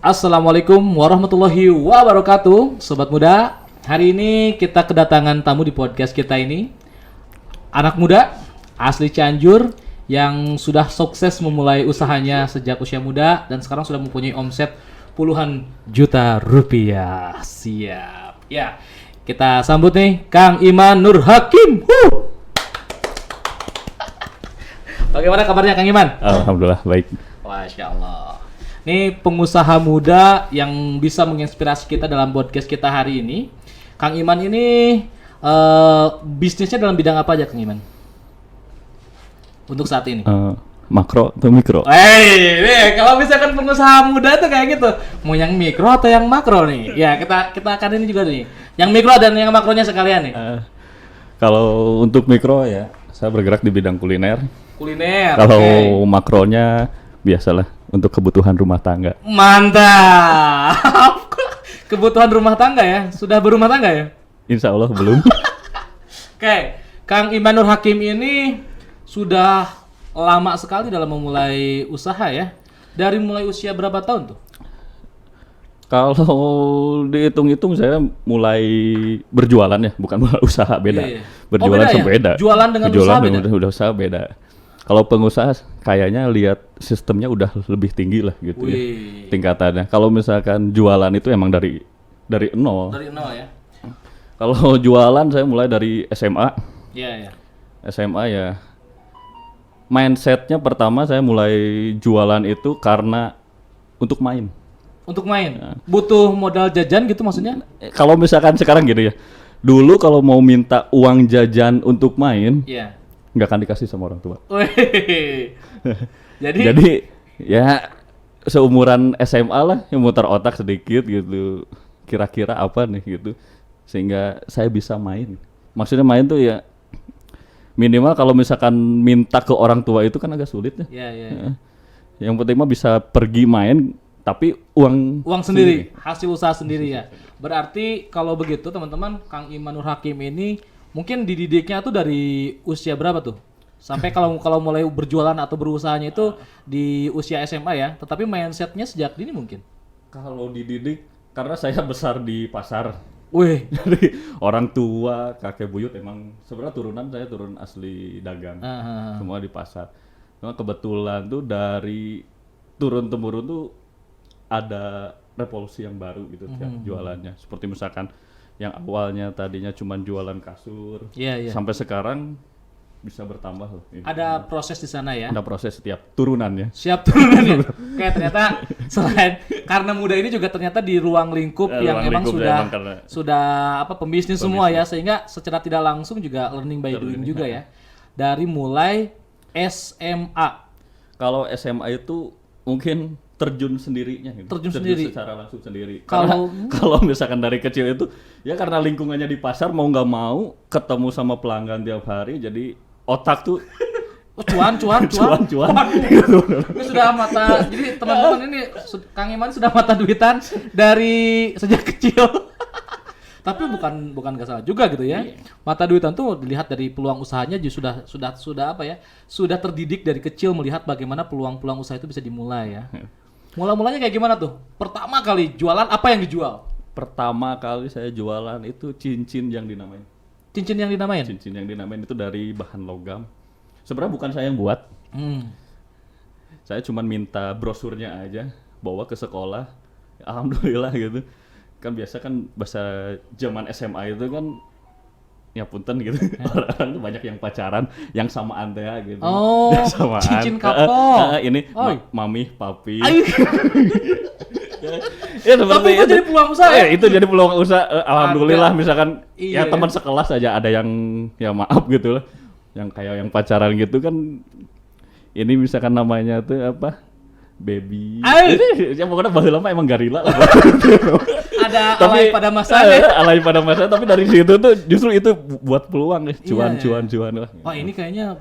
Assalamualaikum warahmatullahi wabarakatuh. Sobat muda, hari ini kita kedatangan tamu di podcast kita ini. Anak muda asli Cianjur yang sudah sukses memulai usahanya sejak usia muda dan sekarang sudah mempunyai omset puluhan juta rupiah. Siap. Ya, kita sambut nih Kang Iman Nur Hakim. Bagaimana kabarnya Kang Iman? Alhamdulillah baik. Masya Allah. Ini pengusaha muda yang bisa menginspirasi kita dalam podcast kita hari ini. Kang Iman ini bisnisnya dalam bidang apa aja Kang Iman? Untuk saat ini. Makro atau mikro? Nih, kalau misalkan pengusaha muda tuh kayak gitu, mau yang mikro atau yang makro nih? Ya kita akan ini juga nih. Yang mikro dan yang makronya sekalian nih. Kalau untuk mikro ya, saya bergerak di bidang kuliner. Kuliner. Kalau makronya biasalah untuk kebutuhan rumah tangga. Mantap. Kebutuhan rumah tangga ya? Sudah berumah tangga ya? Insya Allah belum. Oke, Kang Iman Nur Hakim ini sudah lama sekali dalam memulai usaha ya. Dari mulai usia berapa tahun tuh? Kalau dihitung-hitung saya mulai berjualan ya, bukan mulai usaha beda. Iya. Berjualan beda sama ya? beda. Jualan dengan usaha beda? Udah usaha beda. Kalau pengusaha kayaknya lihat sistemnya udah lebih tinggi lah gitu ya tingkatannya. Kalau misalkan jualan itu emang dari nol. Dari nol ya? Kalau jualan saya mulai dari SMA. Iya. SMA ya. Mindsetnya pertama saya mulai jualan itu karena untuk main. Untuk main? Butuh modal jajan gitu maksudnya? Kalau misalkan sekarang gitu ya. Dulu kalau mau minta uang jajan untuk main, iya. Nggak akan dikasih sama orang tua. Jadi ya seumuran SMA lah yang muter otak sedikit gitu. Kira-kira apa nih gitu. Sehingga saya bisa main. Maksudnya main tuh ya minimal kalau misalkan minta ke orang tua itu kan agak sulit ya. Iya. Yang penting mah bisa pergi main tapi uang sendiri, hasil usaha sendiri ya. Berarti kalau begitu teman-teman, Kang Iman Nur Hakim ini mungkin dididiknya tuh dari usia berapa tuh? Sampai kalau mulai berjualan atau berusahanya itu di usia SMA ya, tetapi mindsetnya sejak dini mungkin. Kalau dididik karena saya besar di pasar. Wih, Jadi orang tua, kakek buyut emang sebenarnya saya turun asli dagang. Semua di pasar. Cuma kebetulan tuh dari turun temurun tuh ada revolusi yang baru gitu ya, jualannya. Seperti misalkan yang awalnya tadinya cuma jualan kasur, sampai sekarang bisa bertambah loh. Ada proses di sana ya? Ada proses setiap turunannya. Siap turunannya. Kayak ternyata selain karena muda ini juga ternyata di ruang lingkup yang emang sudah pembisnis semua ya, sehingga secara tidak langsung juga learning by doing juga ya. Dari mulai SMA. Kalau SMA itu mungkin terjun sendirinya gitu. Terjun sendiri secara langsung sendiri. Kalau misalkan dari kecil itu ya karena lingkungannya di pasar mau nggak mau ketemu sama pelanggan tiap hari jadi otak tuh cuan. Ini sudah mata. Jadi teman-teman ini Kang Iman sudah mata duitan dari sejak kecil. Tapi bukan nggak salah juga gitu ya. Mata duitan tuh dilihat dari peluang usahanya sudah sudah terdidik dari kecil melihat bagaimana peluang-peluang usaha itu bisa dimulai ya. Mula-mulanya kayak gimana tuh? Pertama kali jualan apa yang dijual? Pertama kali saya jualan itu cincin yang dinamain. Cincin yang dinamain? Cincin yang dinamain itu dari bahan logam. Sebenarnya bukan saya yang buat. Saya cuma minta brosurnya aja, bawa ke sekolah. Alhamdulillah gitu. Kan biasa kan bahasa zaman SMA itu kan ya punten gitu. Orang tuh banyak yang pacaran, yang samaan teh gitu. Oh, cincin kapok. Ini mami, papi. Ya, tapi itu jadi peluang usaha ya? Itu jadi peluang usaha. Alhamdulillah misalkan ya teman sekelas aja ada yang ya maaf gitu lah. Yang kayak yang pacaran gitu kan. Ini misalkan namanya tuh apa? Baby. Ya pokoknya baheula mah emang garila lah. Ada alay pada masanya. Alay pada masa, tapi dari situ tuh justru itu buat peluang cuan lah. Wah, ini kayaknya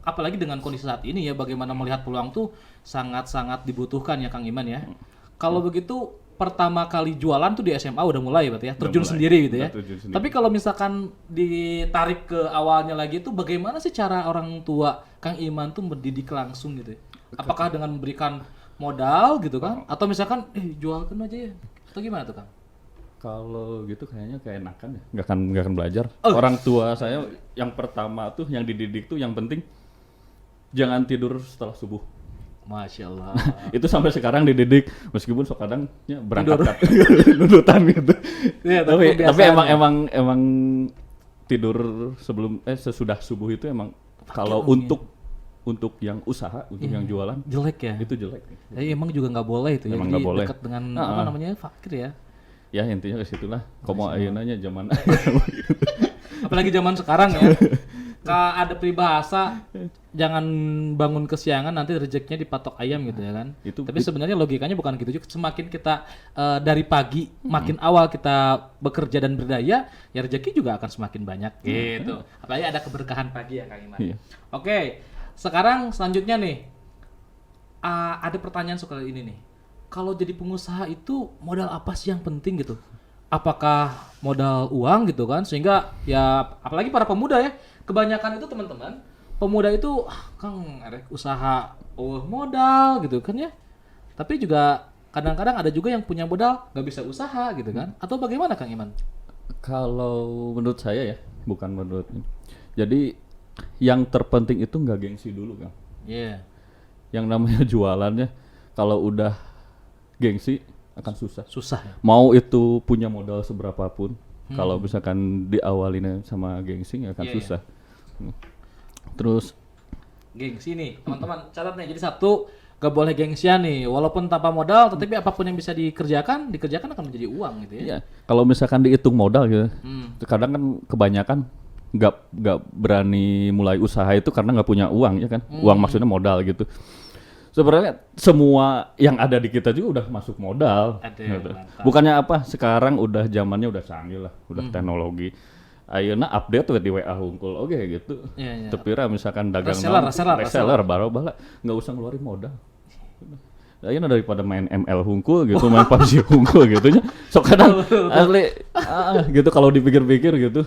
apalagi dengan kondisi saat ini ya, bagaimana melihat peluang tuh sangat-sangat dibutuhkan ya Kang Iman ya. Kalau begitu pertama kali jualan tuh di SMA udah mulai berarti ya, terjun sendiri gitu ya. Tapi kalau misalkan ditarik ke awalnya lagi itu bagaimana sih cara orang tua Kang Iman tuh mendidik langsung gitu ya? Apakah dengan memberikan modal gitu kan? Atau misalkan jualkan aja ya? Atau gimana tuh Kang? Kalau gitu kayaknya keenakan ya, nggak akan belajar. Orang tua saya yang pertama tuh yang dididik tuh yang penting jangan tidur setelah subuh. Masya Allah. Itu sampai sekarang dididik meskipun sok kadang ya berangkat nudutan gitu. Ya, tapi emang tidur sebelum sesudah subuh itu emang kalau untuk yang usaha, untuk yang jualan jelek ya. Itu jelek. Emang juga nggak boleh itu ya. Emang Jadi nggak boleh. dekat dengan apa namanya fakir ya. Ya intinya ke situlah. Komo ayeunanya zaman Apalagi zaman sekarang ya. Ada peribahasa jangan bangun kesiangan nanti rezekinya dipatok ayam gitu ya kan. Tapi sebenarnya logikanya bukan gitu juga. Semakin kita dari pagi makin awal kita bekerja dan berdaya, ya rezeki juga akan semakin banyak gitu. Apalagi ada keberkahan pagi ya Kang Iman. Iya. Oke, sekarang selanjutnya nih ada pertanyaan soal ini nih. Kalau jadi pengusaha itu modal apa sih yang penting gitu? Apakah modal uang gitu kan? Sehingga ya apalagi para pemuda ya, kebanyakan itu teman-teman pemuda itu Kang erek usaha modal gitu kan ya. Tapi juga kadang-kadang ada juga yang punya modal nggak bisa usaha gitu kan? Atau bagaimana Kang Iman? Kalau menurut saya ya, bukan menurut. Jadi yang terpenting itu nggak gengsi dulu Kang. Iya. Yang namanya jualannya kalau udah gengsi akan susah. Susah ya? Mau itu punya modal seberapapun, kalau misalkan diawalin sama gengsi akan susah. Terus gengsi nih teman-teman, catat nih. Jadi satu, gak boleh gengsian nih, walaupun tanpa modal, tetapi apapun yang bisa dikerjakan akan menjadi uang gitu ya. Iya, kalau misalkan dihitung modal gitu, kadang kan kebanyakan nggak berani mulai usaha itu karena nggak punya uang ya kan. Uang maksudnya modal gitu. Sebenarnya semua yang ada di kita juga udah masuk modal. Gitu. Bukannya apa? Sekarang udah zamannya udah canggih lah, udah teknologi. Ayeuna update tuh di WA hungkul, oke gitu. Iya. Tepira misalkan dagang reseller baru bala nggak usah ngeluarin modal. Ayeuna daripada main ML hungkul gitu, main PUBG hungkul gitu nya. Sok kadang asli gitu kalau dipikir-pikir gitu.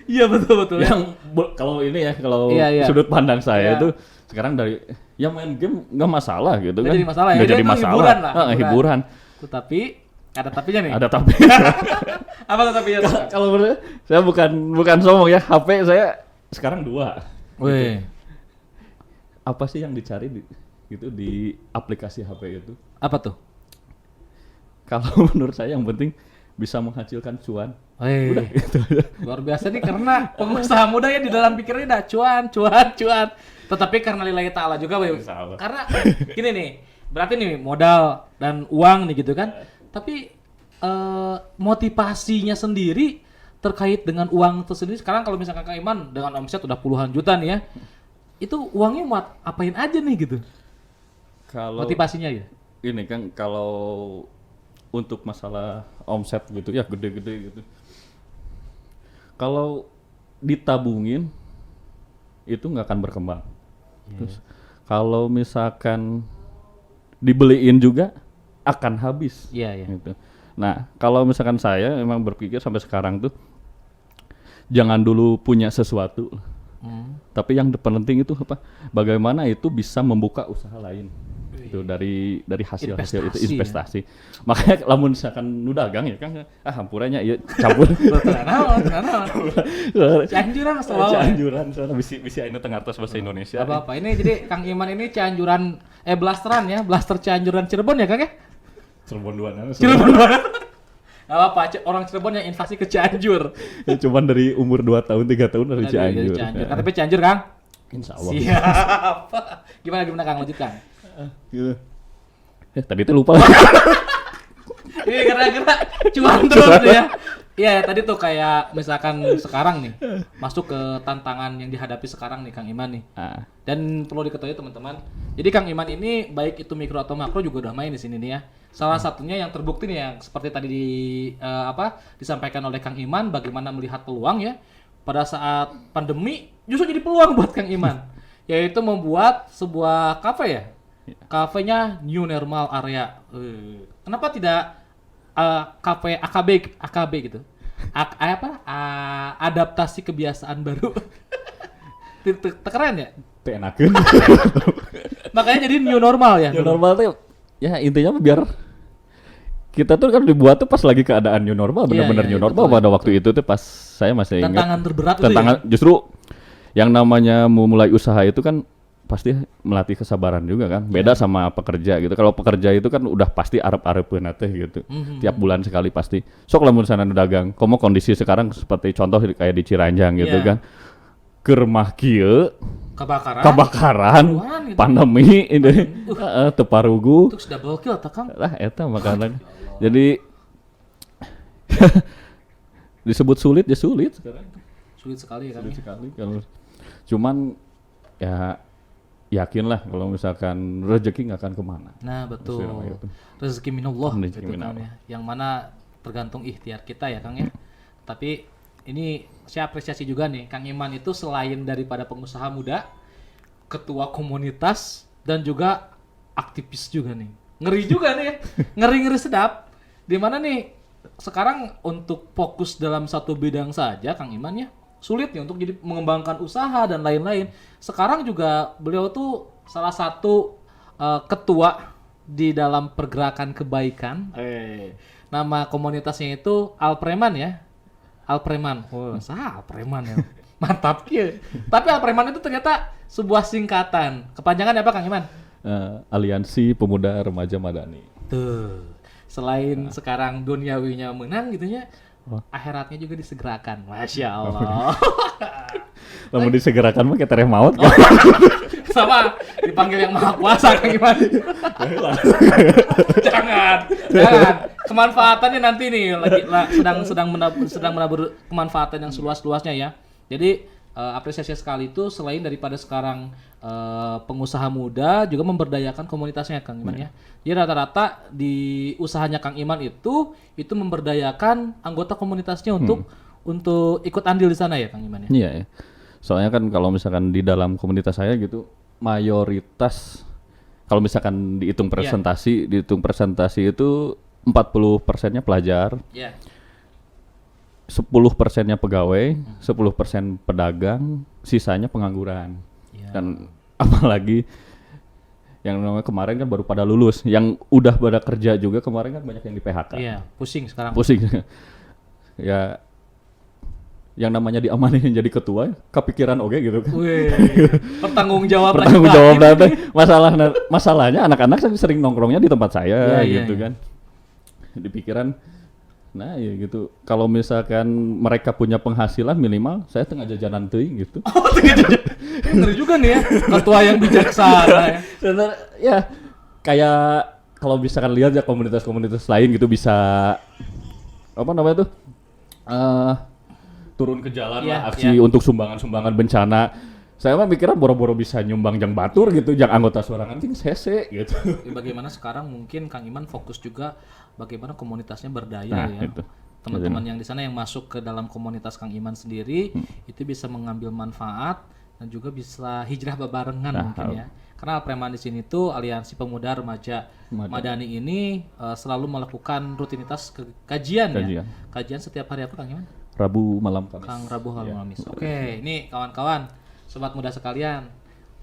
Iya betul. Yang kalau ini ya kalau sudut pandang saya itu sekarang dari yang main game nggak masalah gitu kan. Nggak jadi masalah. Hiburan. Tapi ada tapinya nih. Ada tapi. Apa tuh tapinya? Kalau menurut saya bukan sombong ya, HP saya sekarang 2. Wih. Apa sih yang dicari di aplikasi HP itu? Apa tuh? Kalau menurut saya yang penting bisa menghasilkan cuan. Udah gitu. Luar biasa nih karena pengusaha muda ya di dalam pikirnya udah cuan. Tetapi karena lillahi ta'ala juga, karena gini nih, berarti nih modal dan uang nih gitu kan. Tapi motivasinya sendiri terkait dengan uang tersendiri. Sekarang kalau misalkan Kang Iman dengan omset udah puluhan juta nih ya, itu uangnya mau apain aja nih gitu? Kalau motivasinya ya? Ini kan kalau untuk masalah omset gitu ya gede-gede gitu. Kalau ditabungin itu nggak akan berkembang. Terus kalau misalkan dibeliin juga akan habis. Gitu. Nah kalau misalkan saya emang berpikir sampai sekarang tuh jangan dulu punya sesuatu, tapi yang penting itu apa? Bagaimana itu bisa membuka usaha lain. Itu dari hasil itu investasi. Makanya lamun misalkan nu dagang ya kan hampurannya ieu campur. Cianjuran soalnya bisa ini tengah atas bahasa Indonesia. Apa ini jadi Kang Iman ini Cianjuran blasteran ya, blaster Cianjuran Cirebon ya Kang ya? Cirebon 2. Cirebon 2. Enggak apa, orang Cirebon yang invasi ke Cianjur. Ya cuman dari umur 2 tahun 3 tahun dari Cianjur. Tapi Cianjur Kang? Insyaallah. Siap. Gimana Kang lanjutkan? Gitu. Tadi tuh lupa. Ini gara-gara cuan terus ya. Iya, tadi tuh kayak misalkan sekarang nih masuk ke tantangan yang dihadapi sekarang nih Kang Iman nih. Dan perlu diketahui teman-teman. Jadi Kang Iman ini baik itu mikro atau makro juga udah main di sini nih ya. Salah satunya yang terbukti nih yang seperti tadi disampaikan oleh Kang Iman bagaimana melihat peluang ya. Pada saat pandemi justru jadi peluang buat Kang Iman. Yaitu membuat sebuah kafe ya. Kafenya New Normal Area. Kenapa tidak kafe AKB gitu? Adaptasi kebiasaan baru. Keren ya? Enakeun. Makanya jadi New Normal ya. New Normal tuh ya intinya biar kita tuh kan dibuat tuh pas lagi keadaan new normal, benar-benar new normal pada waktu itu tuh pas saya masih ingat. Tantangan terberat tantangan itu ya? Justru yang namanya memulai usaha itu kan pasti melatih kesabaran juga kan. Beda sama pekerja gitu. Kalau pekerja itu kan udah pasti arep-arepeun teh gitu. Tiap bulan sekali pasti. Sok lamun sana dagang. Komo kondisi sekarang seperti contoh kayak di Ciranjang gitu kan. Keur mah kieu kebakaran gitu. Pandemi ini teu parugu. Terus double kill atau Kang? Lah eta makanan. Jadi disebut sulit ya sulit sekarang. Sulit sekali kan. Sulit sekali kalau cuman ya yakinlah kalau misalkan rezeki nggak akan kemana. Nah betul. Rezeki minallah gitu kan ya. Yang mana tergantung ikhtiar kita ya Kang ya. Tapi ini saya apresiasi juga nih Kang Iman itu selain daripada pengusaha muda, ketua komunitas dan juga aktivis juga nih. Ngeri juga nih ya. Ngeri-ngeri sedap. Dimana nih sekarang untuk fokus dalam satu bidang saja Kang Iman ya sulit nih untuk jadi mengembangkan usaha dan lain-lain. Sekarang juga beliau tuh salah satu ketua di dalam pergerakan kebaikan. Nama komunitasnya itu Alpreman ya. Alpreman. Alpreman ya. Mantap ya. Tapi Alpreman itu ternyata sebuah singkatan. Kepanjangan apa Kang Iman? Aliansi Pemuda Remaja Madani. Tuh. Selain sekarang duniawinya menang gitunya, akhiratnya juga disegerakan. Masya Allah. Lalu disegerakan mah kayak tereh maut kan? Sama dipanggil yang maha kuasa Kang Iman. jangan. Kemanfaatannya nanti nih sedang menabur kemanfaatan yang seluas-luasnya ya. Jadi apresiasi sekali itu selain daripada sekarang pengusaha muda juga memberdayakan komunitasnya Kang Iman ya. Jadi rata-rata di usahanya Kang Iman itu memberdayakan anggota komunitasnya untuk ikut andil di sana ya Kang Iman ya. Iya ya. Soalnya kan kalau misalkan di dalam komunitas saya gitu mayoritas kalau misalkan dihitung presentasi itu 40%-nya pelajar. Iya. 10%-nya pegawai, 10% pedagang, sisanya pengangguran. Dan apalagi yang namanya kemarin kan baru pada lulus, yang udah pada kerja juga kemarin kan banyak yang di PHK. Iya, pusing sekarang. Ya yang namanya diamanin jadi ketua, kepikiran oke gitu kan. Pertanggungjawab masalahnya anak-anak sering nongkrongnya di tempat saya gitu kan. Di pikiran nah ya gitu. Kalau misalkan mereka punya penghasilan minimal, saya tengah jajanan teuing gitu. Oh, tengah jajanan. Ngeri juga nih ya, ketua yang bijaksana ya. Ya kayak kalau misalkan lihat ya komunitas-komunitas lain gitu bisa apa namanya tuh turun ke jalan lah aksi untuk sumbangan bencana. Saya mah mikirnya boro-boro bisa nyumbang jang batur gitu, jang anggota sorangan ting sese gitu. Bagaimana sekarang mungkin Kang Iman fokus juga bagaimana komunitasnya berdaya ya. Itu. Teman-teman yang di sana yang masuk ke dalam komunitas Kang Iman sendiri itu bisa mengambil manfaat dan juga bisa hijrah bebarengan mungkin ya. Karena Alpreman di sini tuh Aliansi Pemuda Remaja Madani ini selalu melakukan rutinitas kajian ya. Kajian setiap hari apa Kang Iman? Rabu malam Kamis. Rabu malam Kamis. Oke, ini kawan-kawan, sobat muda sekalian.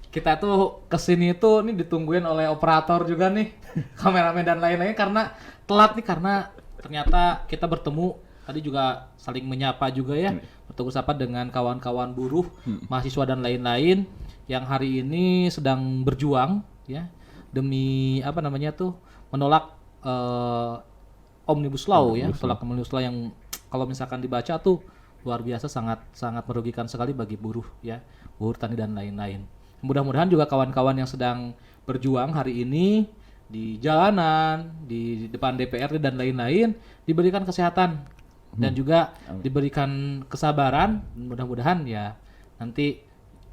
Kita tuh kesini tuh nih ditungguin oleh operator juga nih, kameramen dan lain-lain karena telat nih karena ternyata kita bertemu tadi juga saling menyapa juga ya, bertemu sapa dengan kawan-kawan buruh, mahasiswa dan lain-lain yang hari ini sedang berjuang ya demi apa namanya tuh menolak Omnibus Law ya, tolak Omnibus Law yang kalau misalkan dibaca tuh luar biasa sangat merugikan sekali bagi buruh ya, buruh tani dan lain-lain. Mudah-mudahan juga kawan-kawan yang sedang berjuang hari ini di jalanan, di depan DPRD dan lain-lain diberikan kesehatan dan juga diberikan kesabaran. Mudah-mudahan ya nanti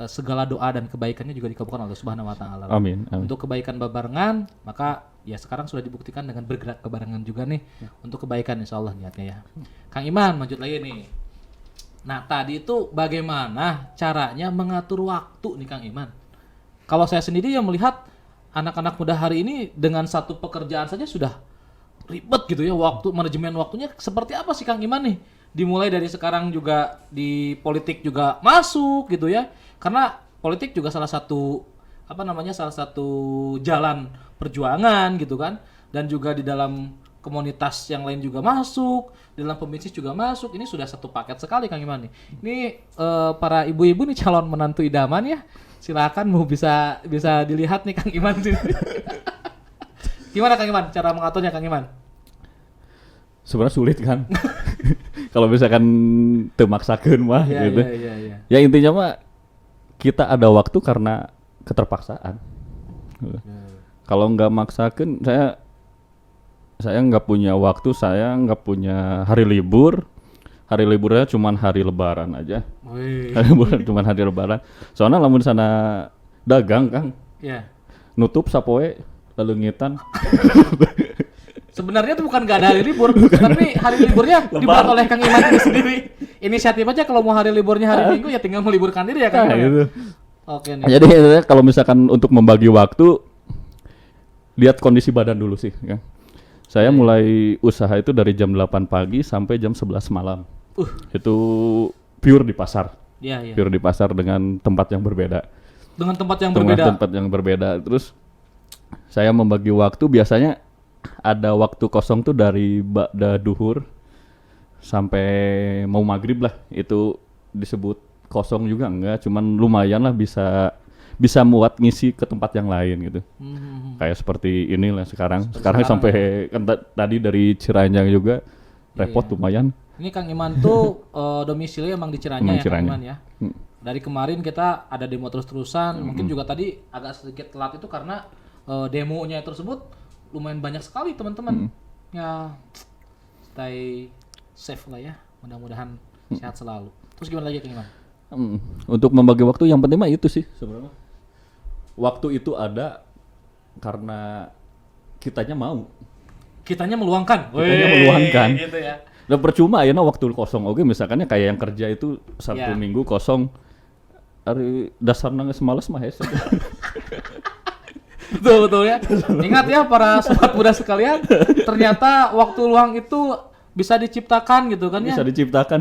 segala doa dan kebaikannya juga dikabulkan oleh Subhanahu wa taala. Amin. Untuk kebaikan bebarengan, maka ya sekarang sudah dibuktikan dengan bergerak kebarengan juga nih untuk kebaikan insyaallah niatnya ya. Kang Iman lanjut lagi nih. Nah, tadi itu bagaimana caranya mengatur waktu nih Kang Iman? Kalau saya sendiri yang melihat anak-anak muda hari ini dengan satu pekerjaan saja sudah ribet gitu ya, manajemen waktunya seperti apa sih Kang Iman nih? Dimulai dari sekarang juga di politik juga masuk gitu ya. Karena politik juga salah satu salah satu jalan perjuangan gitu kan, dan juga di dalam komunitas yang lain juga masuk, di dalam pembisnis juga masuk. Ini sudah satu paket sekali Kang Iman nih. Ini para ibu-ibu nih calon menantu idaman ya. Silakan mau bisa dilihat nih Kang Iman sini. Gimana Kang Iman cara mengaturnya Kang Iman? Sebenarnya sulit kan. Kalau misalkan temaksakeun mah gitu. Ya intinya mah kita ada waktu karena keterpaksaan. Kalau nggak maksakeun, saya nggak punya waktu, saya nggak punya hari libur. Hari liburnya cuma hari lebaran aja. Hari liburan cuma hari lebaran. Soalnya lamun sana dagang Kang. Iya. Nutup sapoe lalu ngitan. Sebenarnya itu bukan gak ada hari libur, tapi hari liburnya dibuat oleh Kang Iman ini sendiri. Inisiatif aja kalau mau hari liburnya hari Minggu ya tinggal meliburkan diri ya Kang Iman. Gitu. Oke nih. Jadi kalau misalkan untuk membagi waktu, lihat kondisi badan dulu sih. Ya. Saya mulai usaha itu dari jam 8 pagi sampai jam 11 malam. Itu pure di pasar. Iya. Pure di pasar dengan tempat yang berbeda. Dengan tempat yang berbeda. Tempat yang berbeda. Terus saya membagi waktu biasanya ada waktu kosong tuh dari ba'da duhur sampai mau maghrib lah. Itu disebut kosong juga enggak, cuman lumayan lah bisa muat ngisi ke tempat yang lain gitu. Kayak seperti inilah sekarang sampai kan tadi dari Ciranjang juga repot lumayan. Ini Kang Iman tuh domisili emang di Ciranjang ya Kang Iman ya. Dari kemarin kita ada demo terus-terusan, mungkin juga tadi agak sedikit telat itu karena demonya tersebut lumayan banyak sekali teman-teman. Ya stay safe lah ya, mudah-mudahan sehat selalu. Terus gimana lagi Kang Iman? Untuk membagi waktu yang penting mah itu sih sebenarnya. Waktu itu ada karena kitanya mau. Kitanya meluangkan. Gitu ya. Dan percuma ya waktu kosong. Oke, misalkannya kayak yang kerja itu Sabtu Minggu kosong. Hari dasarnya semalas mah hese. Betul ya. Ingat ya para sobat muda sekalian, ternyata waktu luang itu bisa diciptakan gitu kan ya. Bisa diciptakan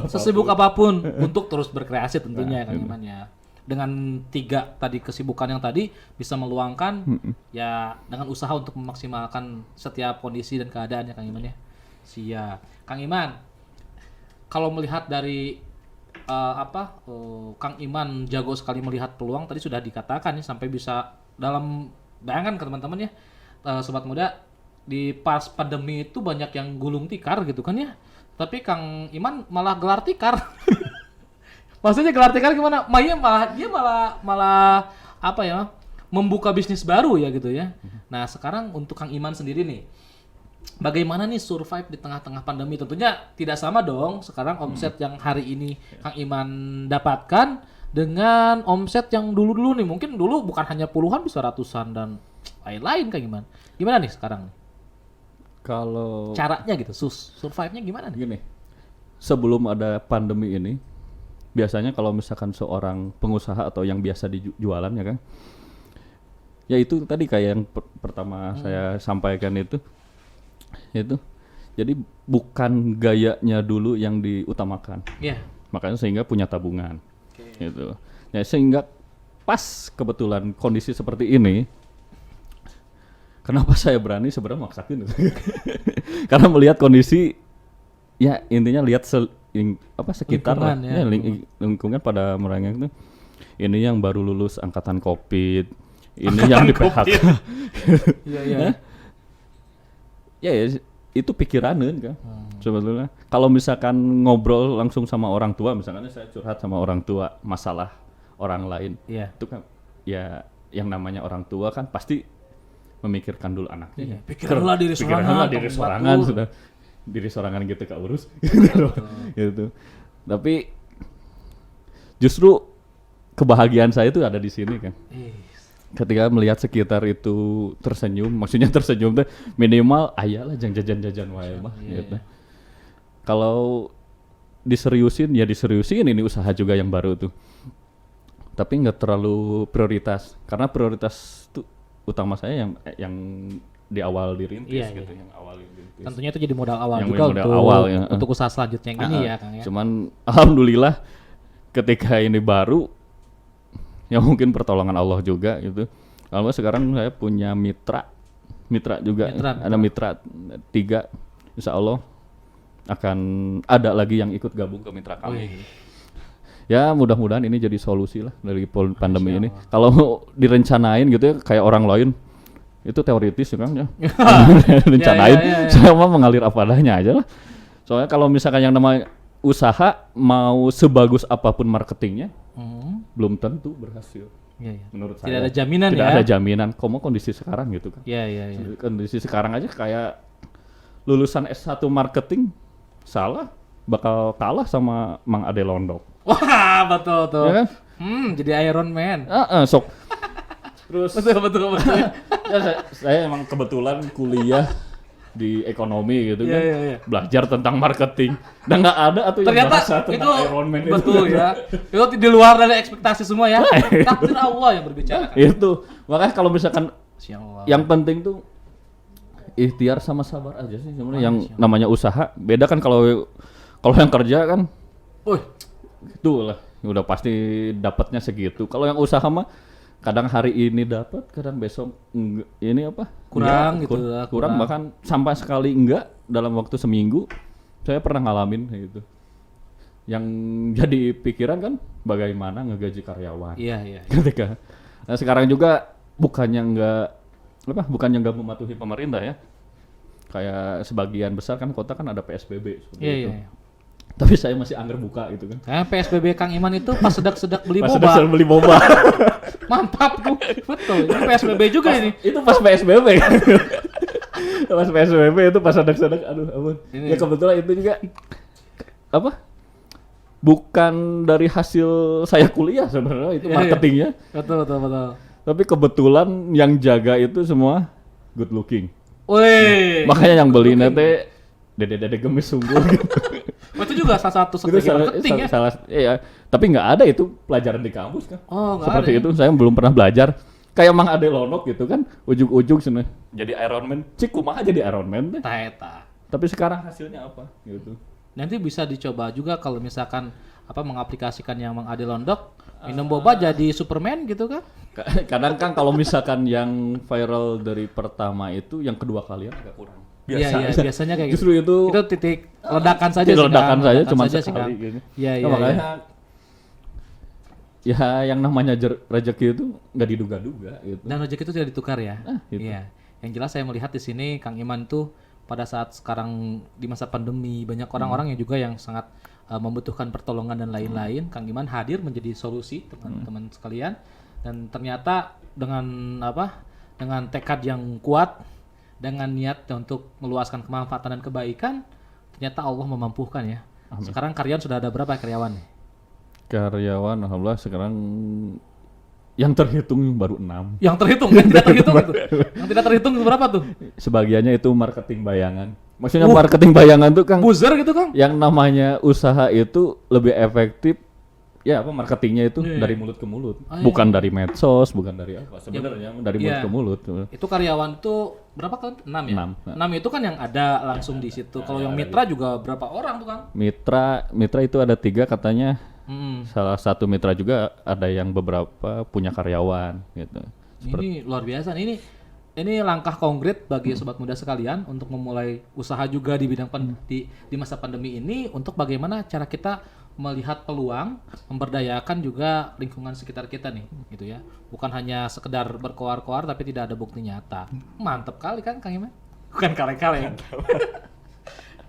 sesibuk apapun untuk terus berkreasi tentunya Kang Iman ya. Dengan 3 tadi kesibukan yang tadi bisa meluangkan ya dengan usaha untuk memaksimalkan setiap kondisi dan keadaan ya Kang Iman ya. Siap. Kang Iman, kalau melihat dari Kang Iman jago sekali melihat peluang, tadi sudah dikatakan ya sampai bisa dalam bayangan ke teman-teman ya sobat muda, di pas pandemi itu banyak yang gulung tikar gitu kan ya, tapi Kang Iman malah gelar tikar. Maksudnya gelar tikar gimana? Dia malah apa ya, membuka bisnis baru ya gitu ya. Nah sekarang untuk Kang Iman sendiri nih, bagaimana nih survive di tengah-tengah pandemi? Tentunya tidak sama dong sekarang omset yang hari ini Kang Iman dapatkan dengan omset yang dulu-dulu nih. Mungkin dulu bukan hanya puluhan, bisa ratusan dan lain-lain Kang Iman. Gimana nih sekarang? Kalau caranya gitu, survive-nya gimana nih? Gini, sebelum ada pandemi ini, biasanya kalau misalkan seorang pengusaha atau yang biasa dijualan ya kan, ya itu tadi kayak yang pertama saya sampaikan itu, jadi bukan gayanya dulu yang diutamakan. Makanya sehingga punya tabungan. Gitu. Ya sehingga pas kebetulan kondisi seperti ini, kenapa saya berani sebenarnya maksakin? Karena melihat kondisi, ya intinya lihat sekitar lingkungan pada merengek itu. Ini yang baru lulus angkatan Covid, ini yang di PHK. Ya itu pikiraneun kan. Sebetulnya kalau misalkan ngobrol langsung sama orang tua, misalnya saya curhat sama orang tua masalah orang lain, itu kan ya yang namanya orang tua kan pasti memikirkan dulu anaknya. Pikirkanlah diri sorangan sudah diri sorangan gitu Kak urus. Gitu. Tapi justru kebahagiaan saya itu ada di sini kan. Ketika melihat sekitar itu tersenyum, maksudnya tersenyum tuh minimal ayalah jangan jajan-jajan wae mah gitu. Kalau diseriusin ini usaha juga yang baru tuh. Tapi nggak terlalu prioritas, karena prioritas tuh utama saya yang di awal dirintis gitu, yang awal dirintis. Tentunya itu jadi modal awal yang juga untuk usaha selanjutnya yang ini ya Kang ya. Cuman alhamdulillah ketika ini baru Ya mungkin pertolongan Allah juga gitu. Kalau sekarang saya punya mitra juga, ada mitra 3, insya Allah akan ada lagi yang ikut gabung ke mitra kami. Ya mudah-mudahan ini jadi solusi lah dari pandemi ini. Kalau direncanain gitu ya kayak orang lain itu teoritis ya kan ya. Rencanain, saya mah mengalir apa adanya aja lah. Soalnya kalau misalkan yang namanya usaha mau sebagus apapun marketingnya, belum tentu berhasil. Menurut saya. Tidak ada jaminan Tidak ada jaminan. Kondisi sekarang gitu kan. Kondisi sekarang aja kayak lulusan S1 marketing salah bakal kalah sama Mang Ade Londok. Wah, betul tuh. Ya kan? Jadi Iron Man. Sok. Terus betul. Ya, saya emang kebetulan kuliah di ekonomi gitu kan. Belajar tentang marketing. Dan nggak ada atau yang bahasa tentang Iron Man betul itu. Ya. Itu di luar dari ekspektasi semua ya. Takdir Allah yang berbicara. Itu. Makanya kalau misalkan yang penting tuh ikhtiar sama sabar aja sih sebenarnya. Yang namanya usaha beda kan kalau yang kerja kan. Itulah udah pasti dapatnya segitu. Kalau yang usaha mah kadang hari ini dapat, kadang besok ini apa? Kurang gitu lah. Kurang bahkan sampai sekali enggak dalam waktu seminggu. Saya pernah ngalamin gitu. Yang jadi pikiran kan bagaimana ngegaji karyawan. Iya. Ketika sekarang juga bukannya enggak mematuhi pemerintah ya. Kayak sebagian besar kan kota kan ada PSBB seperti itu. Tapi saya masih anggar buka gitu kan. PSBB Kang Iman itu pas sedak-sedak beli boba. Pas sedak beli boba. Mantap tuh. Betul. Ini PSBB juga ini. Itu pas PSBB. Pas PSBB itu pas sedak-sedak aduh ampun. Ya kebetulan itu juga bukan dari hasil saya kuliah sebenarnya itu marketingnya. Betul. Tapi kebetulan yang jaga itu semua good looking. Makanya yang beli nanti dede gemis sungguh gitu. Itu juga salah satu strategi marketing ya? Iya, tapi nggak ada itu pelajaran di kampus kan. Seperti ada, itu, saya belum pernah belajar. Kayak Mang Ade Londok gitu kan, ujung-ujung sana jadi Iron Man. Kumaha jadi Iron Man deh. Tapi sekarang hasilnya apa gitu. Nanti bisa dicoba juga kalau misalkan mengaplikasikan yang Mang Ade Londok, minum boba jadi Superman gitu kan. Kadang kan kalau misalkan yang viral dari pertama itu, yang kedua kalian agak kurang. Biasanya kayak justru gitu. Itu titik ledakan saja sih. Ledakan saja cuma sekali gitu. Makanya ya yang namanya rezeki itu nggak diduga-duga gitu. Dan rezeki itu tidak ditukar ya. Gitu. Iya. Yang jelas saya melihat di sini Kang Iman tuh pada saat sekarang di masa pandemi banyak orang-orang yang juga yang sangat membutuhkan pertolongan dan lain-lain. Kang Iman hadir menjadi solusi teman-teman sekalian dan ternyata dengan tekad yang kuat, dengan niat untuk meluaskan kemanfaatan dan kebaikan, ternyata Allah memampukan ya. Amin. Sekarang karyawan sudah ada berapa karyawan nih? Karyawan alhamdulillah sekarang yang terhitung baru 6. Yang terhitung kan tidak terhitung itu. Yang tidak terhitung berapa tuh? Sebagiannya itu marketing bayangan. Maksudnya marketing bayangan tuh Kang. Buzzer gitu Kang. Yang namanya usaha itu lebih efektif ya marketingnya itu dari mulut ke mulut. Bukan dari medsos, bukan dari apa. Sebenarnya dari mulut ke mulut. Itu karyawan tuh berapa kan? 6 ya? 6 itu kan yang ada langsung di situ. Kalau yang mitra juga berapa orang tuh Kang? Mitra itu ada 3 katanya. Salah satu mitra juga ada yang beberapa punya karyawan gitu. Ini luar biasa. Ini langkah konkret bagi sobat muda sekalian untuk memulai usaha juga di bidang di masa pandemi ini untuk bagaimana cara kita melihat peluang, memberdayakan juga lingkungan sekitar kita nih, gitu ya. Bukan hanya sekedar berkoar-koar tapi tidak ada bukti nyata. Mantap kali kan Kang Iman? Bukan kali-kali.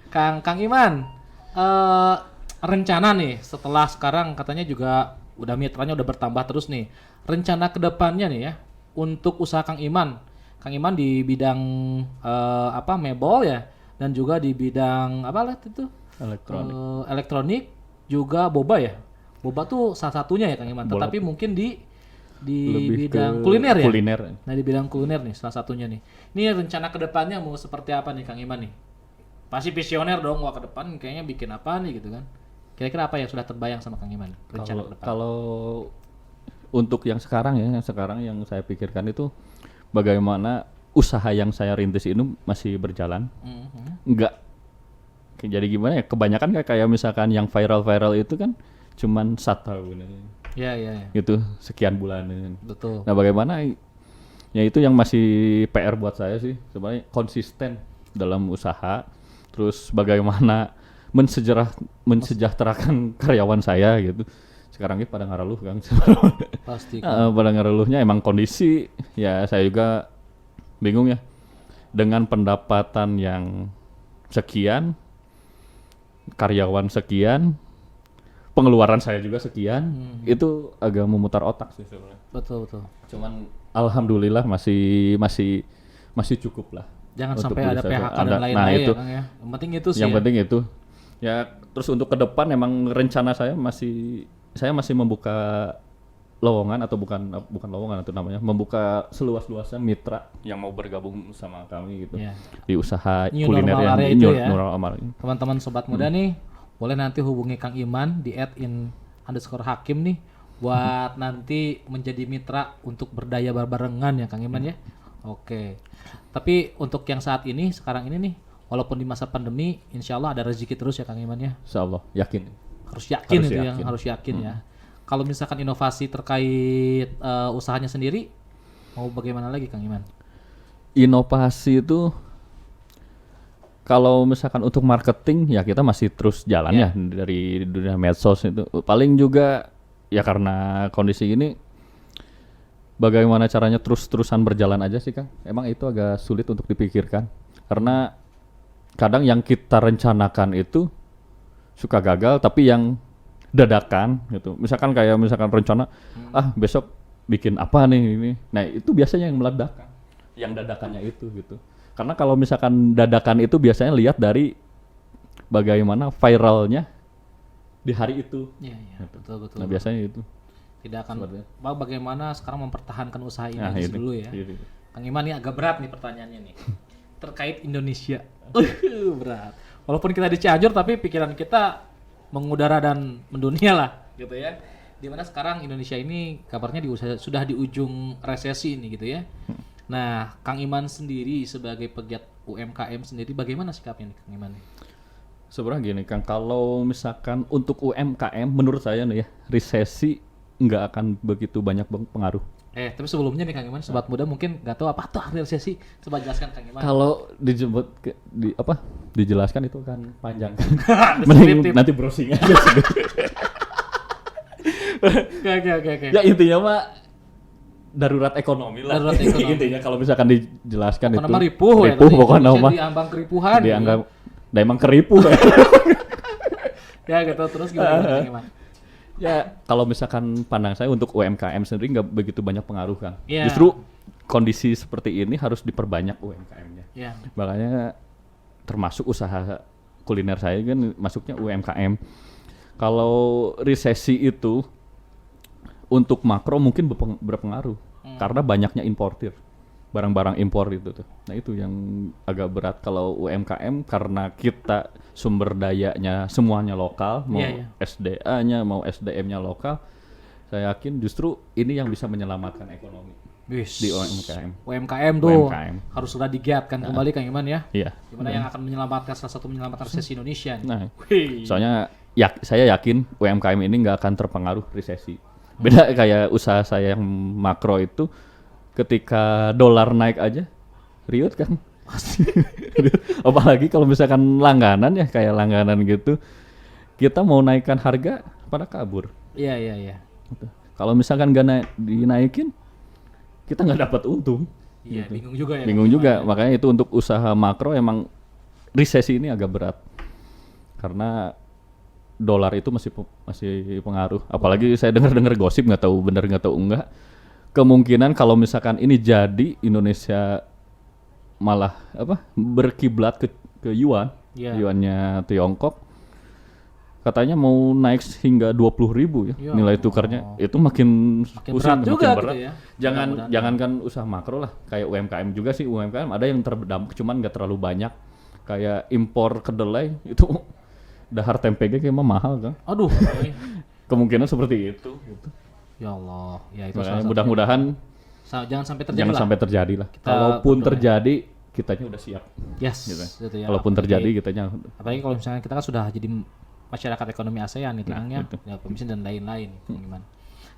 Kang Iman, rencana nih setelah sekarang katanya juga udah mitranya udah bertambah terus nih. Rencana kedepannya nih ya untuk usaha Kang Iman di bidang mebel ya dan juga di bidang elektronik juga boba ya. Boba tuh salah satunya ya Kang Iman. Tetapi mungkin di bidang kuliner ya. Nah di bidang kuliner nih salah satunya nih. Ini rencana kedepannya mau seperti apa nih Kang Iman nih? Pasti visioner dong, wah ke depan kayaknya bikin apa nih gitu kan. Kira-kira apa yang sudah terbayang sama Kang Iman rencana ke depan? Kalau untuk yang sekarang yang saya pikirkan itu bagaimana usaha yang saya rintis ini masih berjalan. Enggak. Jadi gimana ya? Kebanyakan kayak misalkan yang viral itu kan cuman 1 tahun. Iya. Gitu sekian bulan. Betul. Nah, bagaimana ya itu yang masih PR buat saya sih sebenarnya, konsisten dalam usaha, terus bagaimana mensejahterakan karyawan saya gitu. Sekarang ini pada ngareluh Kang. Pasti. Pada ngareluhnya emang kondisi ya, saya juga bingung ya. Dengan pendapatan yang sekian, karyawan sekian, pengeluaran saya juga sekian, itu agak memutar otak sih sebenarnya. Betul. Cuman alhamdulillah masih cukup lah. Jangan untuk sampai ada berusaha. PHK dan lain-lain nah, ya itu. Kang ya. Yang penting itu sih. Yang penting itu. Ya, terus untuk ke depan emang rencana saya masih membuka lowongan, atau bukan lowongan itu namanya, membuka seluas-luasnya mitra yang mau bergabung sama kami gitu. Ya. Di usaha New kuliner normal yang area itu ya. normal. Teman-teman sobat muda nih, boleh nanti hubungi Kang Iman di @in_hakim nih buat nanti menjadi mitra untuk berdaya barengan ya Kang Iman ya. Oke. Tapi untuk yang saat ini, sekarang ini nih, walaupun di masa pandemi, insya Allah ada rezeki terus ya Kang Iman ya. Insya Allah, yakin. Harus yakin Harus itu yakin. yang harus yakin ya. Kalau misalkan inovasi terkait usahanya sendiri, mau bagaimana lagi Kang Iman? Inovasi itu kalau misalkan untuk marketing ya kita masih terus jalan ya dari dunia medsos itu. Paling juga ya karena kondisi ini bagaimana caranya terus-terusan berjalan aja sih Kang. Emang itu agak sulit untuk dipikirkan. Karena kadang yang kita rencanakan itu suka gagal, tapi yang dadakan gitu. Misalkan rencana besok bikin apa nih ini. Nah, itu biasanya yang meledakan. Yang dadakannya itu gitu. Karena kalau misalkan dadakan itu biasanya lihat dari bagaimana viralnya di hari itu. Iya, Gitu. betul. Nah, biasanya itu. Tidak akan bagaimana sekarang mempertahankan usaha ini Itu. dulu ya. Itu. Kang Iman, ini agak berat nih pertanyaannya nih. Terkait Indonesia. Berat. Walaupun kita di Cianjur tapi pikiran kita mengudara dan mendunia lah gitu ya. Dimana sekarang Indonesia ini kabarnya sudah di ujung resesi ini gitu ya. Nah, Kang Iman sendiri sebagai pegiat UMKM sendiri bagaimana sikapnya nih Kang Iman? Sebenarnya gini Kang, kalau misalkan untuk UMKM menurut saya nih ya, resesi nggak akan begitu banyak pengaruh. Tapi sebelumnya nih Kang Iman, sobat muda mungkin nggak tahu apa tuh arti resesi. Coba jelaskan Kang Iman. Kalau dijelaskan itu kan panjang. Mending nanti browsing aja. Oke. Ya intinya mah darurat ekonomi lah. Darurat ekonomi. Intinya kalau misalkan dijelaskan pokoknya itu ripuh ya. pokoknya mah diambang keripuhan. dianggap emang keripuh. Ya gitu, terus gimana Kang Iman? Ya kalau misalkan pandang saya untuk UMKM sendiri nggak begitu banyak pengaruh Kang. Yeah. Justru kondisi seperti ini harus diperbanyak UMKM-nya. Yeah. Makanya termasuk usaha kuliner saya kan masuknya UMKM. Kalau resesi itu untuk makro mungkin berpengaruh karena banyaknya importir, barang-barang impor itu tuh. Nah itu yang agak berat kalau UMKM karena kita sumber dayanya semuanya lokal, mau SDA-nya mau SDM-nya lokal. Saya yakin justru ini yang bisa menyelamatkan ekonomi di UMKM. UMKM tuh harus sudah digiatkan kembali Kang Iman ya. Iya. Gimana yang akan menyelamatkan resesi Indonesia. Nah, soalnya saya yakin UMKM ini nggak akan terpengaruh resesi. Beda kayak usaha saya yang makro itu, ketika dolar naik aja, riut kan. Apalagi kalau misalkan langganan ya, kayak langganan gitu, kita mau naikkan harga pada kabur. Iya. Gitu. Kalau misalkan nggak dinaikin, kita nggak dapat untung. Iya, gitu. bingung juga ya. Bingung juga, makanya itu untuk usaha makro emang resesi ini agak berat. Karena dolar itu masih pengaruh. Apalagi saya dengar gosip, nggak tahu benar nggak tahu enggak. Kemungkinan kalau misalkan ini jadi Indonesia malah berkiblat ke yuan, yuannya Tiongkok, katanya mau naik hingga 20.000 ya nilai tukarnya. Itu makin berat pusing, juga makin berat. Gitu ya. Jangankan usaha makro lah, kayak UMKM juga sih. UMKM ada yang terdampak, cuman nggak terlalu banyak. Kayak impor kedelai itu dahar tempenya kayak mahal kan. Aduh. Kemungkinan seperti itu. Gitu. Ya Allah, ya itu mudah-mudahan jangan sampai terjadi lah. Kalaupun terjadi, kitanya udah siap. Yes. Gitu. Gitu ya. Kalaupun terjadi, kitanya. Apalagi kalau misalnya kita kan sudah jadi masyarakat ekonomi ASEAN itu kan ya, pemimpin dan lain-lain, gimana?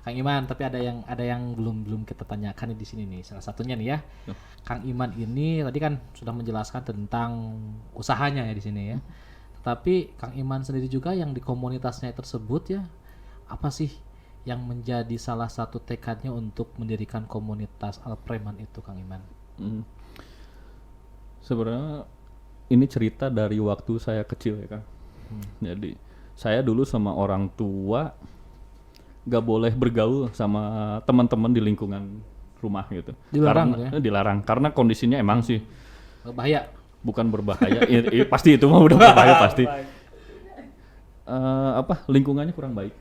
Kang Iman, tapi ada yang belum kita tanyakan di sini nih. Salah satunya nih ya. Kang Iman ini tadi kan sudah menjelaskan tentang usahanya ya di sini ya. Tetapi Kang Iman sendiri juga yang di komunitasnya tersebut ya, apa sih yang menjadi salah satu tekadnya untuk mendirikan komunitas Alpreman itu, Kang Iman? Sebenarnya ini cerita dari waktu saya kecil ya Kang. Jadi saya dulu sama orang tua gak boleh bergaul sama teman-teman di lingkungan rumah gitu. Dilarang karena, ya? Dilarang karena kondisinya emang sih Bahaya. bukan berbahaya. Pasti itu mah udah berbahaya pasti. Lingkungannya kurang baik.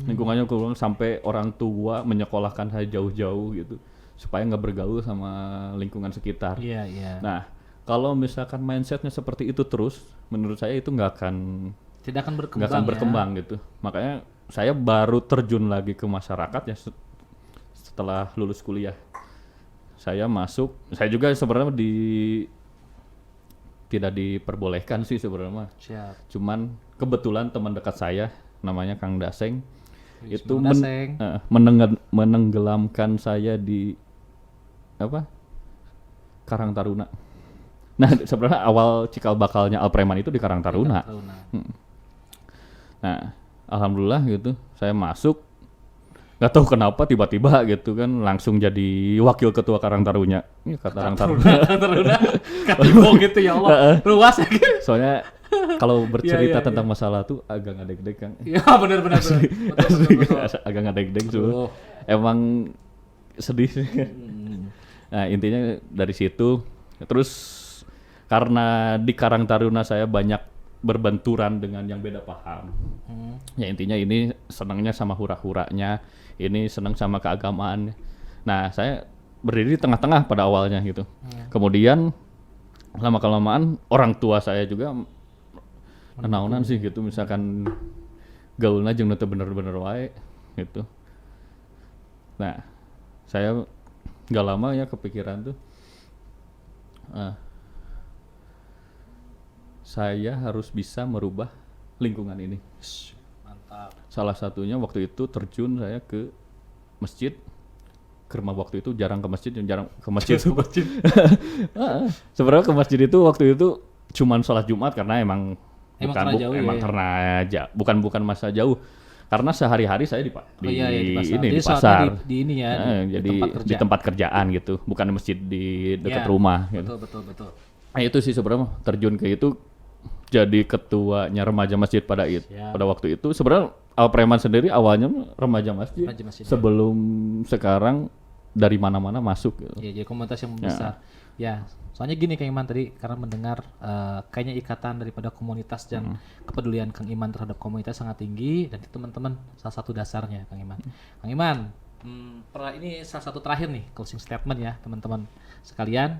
Lingkungannya kurang sampai orang tua menyekolahkan saya jauh-jauh gitu supaya nggak bergaul sama lingkungan sekitar. Iya, iya. Nah, kalau misalkan mindsetnya seperti itu terus, menurut saya itu nggak akan berkembang gitu. Makanya saya baru terjun lagi ke masyarakat ya setelah lulus kuliah. Saya juga sebenarnya tidak diperbolehkan sih sebenarnya. Siap. Cuman kebetulan teman dekat saya namanya Kang Daseng itu Daseng. menenggelamkan saya di Karang Taruna. Nah, sebenarnya awal cikal bakalnya Alpreman itu di Karang Taruna. Nah, alhamdulillah gitu, saya masuk. Gak tahu kenapa tiba-tiba gitu kan langsung jadi wakil ketua Karang Taruna. Ini Karang Taruna. Katibong gitu ya Allah. Luas ya. Soalnya kalau bercerita tentang masalah tuh agak ngadeg-deg Kang. Iya, benar. Betul. Agak ngadeg-deg tuh. Emang sedih sih. Nah, intinya dari situ terus karena di Karang Taruna saya banyak berbenturan dengan yang beda paham. Ya intinya ini senangnya sama hura-huranya, ini senang sama keagamaan. Nah, saya berdiri di tengah-tengah pada awalnya gitu. Kemudian lama-kelamaan orang tua saya juga nenaunan sih gitu, misalkan gaulna jeung teu bener-bener wae gitu. Nah, saya gak lama ya kepikiran tuh saya harus bisa merubah lingkungan ini. Mantap. Salah satunya waktu itu terjun saya ke masjid. Karena waktu itu jarang ke masjid. Sebenarnya ke masjid itu waktu itu cuman sholat Jumat karena bukan masa jauh. Karena sehari-hari saya di pasar. Di ini ya, di tempat kerjaan gitu, bukan masjid di dekat rumah gitu. Betul. Nah, itu sih sebenarnya terjun ke itu jadi ketuanya remaja masjid pada waktu itu. Sebenarnya Alpreman sendiri awalnya remaja masjid sebelum sekarang dari mana-mana masuk gitu. Ya, jadi komunitas yang besar. Ya, soalnya gini Kang Iman tadi karena mendengar kayaknya ikatan daripada komunitas dan kepedulian Kang Iman terhadap komunitas sangat tinggi dan itu teman-teman salah satu dasarnya Kang Iman. Kang Iman, ini salah satu terakhir nih closing statement ya teman-teman sekalian.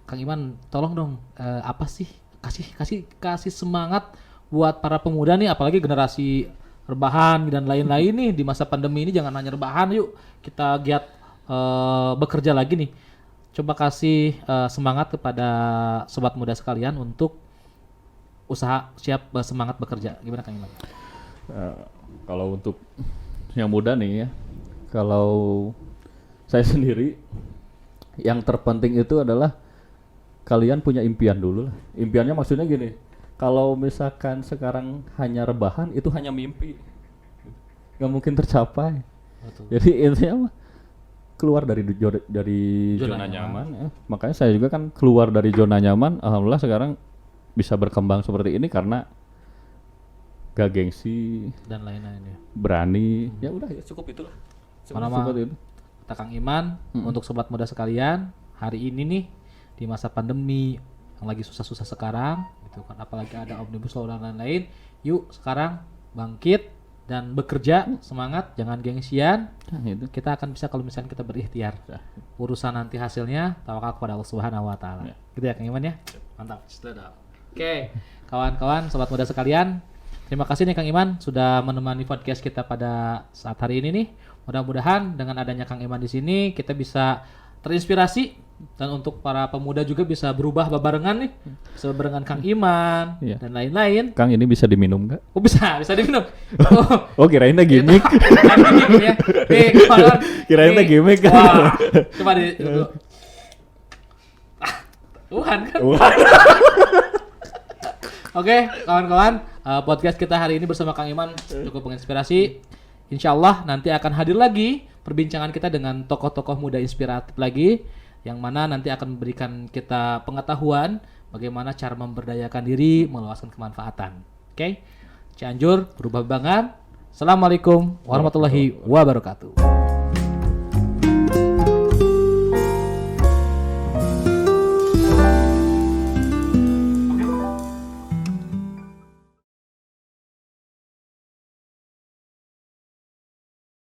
Kang Iman, tolong dong apa sih kasih semangat buat para pemuda nih, apalagi generasi rebahan dan lain-lain nih di masa pandemi ini. Jangan hanya rebahan, yuk kita giat bekerja lagi nih. Coba kasih semangat kepada sobat muda sekalian untuk usaha siap semangat bekerja. Gimana Kang Iman? Kalau untuk yang muda nih ya, kalau saya sendiri yang terpenting itu adalah kalian punya impian dulu lah. Impiannya maksudnya gini, kalau misalkan sekarang hanya rebahan itu hanya mimpi, nggak mungkin tercapai. Betul. Jadi intinya keluar dari zona nyaman ya. Makanya saya juga kan keluar dari zona nyaman. Alhamdulillah sekarang bisa berkembang seperti ini karena gak gengsi dan lain-lain ya. Berani. Ya udah ya cukup itulah. Cukup itu. Kata Kang Iman untuk sobat muda sekalian, hari ini nih di masa pandemi yang lagi susah-susah sekarang gitu kan, apalagi ada omnibus law dan lain-lain, yuk sekarang bangkit dan bekerja, semangat, jangan gengsian. Kita akan bisa kalau misalnya kita berikhtiar. Urusan nanti hasilnya tawakal kepada Allah Subhanahu wa taala. Gitu ya Kang Iman ya. Mantap. Oke, kawan-kawan sobat muda sekalian, terima kasih nih Kang Iman sudah menemani podcast kita pada saat hari ini nih. Mudah-mudahan dengan adanya Kang Iman di sini kita bisa terinspirasi dan untuk para pemuda juga bisa berubah barengan nih, bisa barengan Kang Iman dan lain-lain. Kang, ini bisa diminum nggak? Oh bisa diminum. Oh kirainnya gimmick. Gimmick ya. Kirainnya gimmick kan. Wah, coba di itu. Tuhan kan. Oke, kawan-kawan, podcast kita hari ini bersama Kang Iman cukup menginspirasi. Insya Allah nanti akan hadir lagi perbincangan kita dengan tokoh-tokoh muda inspiratif lagi, yang mana nanti akan memberikan kita pengetahuan bagaimana cara memberdayakan diri, meluaskan kemanfaatan. Oke, Cianjur berubah banget. Assalamualaikum warahmatullahi wabarakatuh.